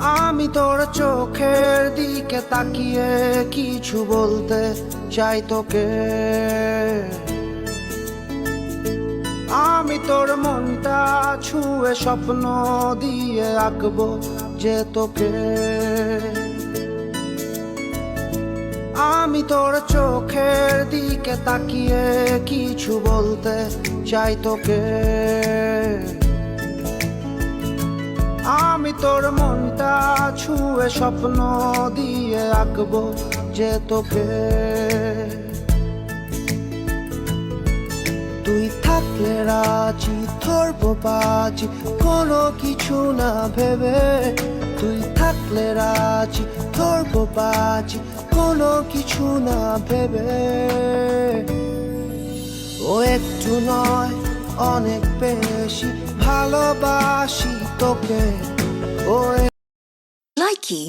আমি তোর চোখের দিকে তাকিয়ে কিছু বলতে চাই তোকে। আমি তোর মনটা ছুঁয়ে স্বপ্ন দিয়ে আঁকবো যে তোকে। আমি তোর চোখের দিকে তাকিয়ে কিছু বলতে চাই তোকে। আমি তোর মনটা ছুঁয়ে স্বপ্ন দিয়ে আঁকবো যে তোকে। তুই থাকলে রাজি ধরবো বাজি কোনো কিছু না ভেবে। তুই থাকলে রাজি ধরবো বাজি কোনো কিছু না ভেবে। ও একটু নয় অনেক বেশি ভালোবাসি তোকে। ও Likey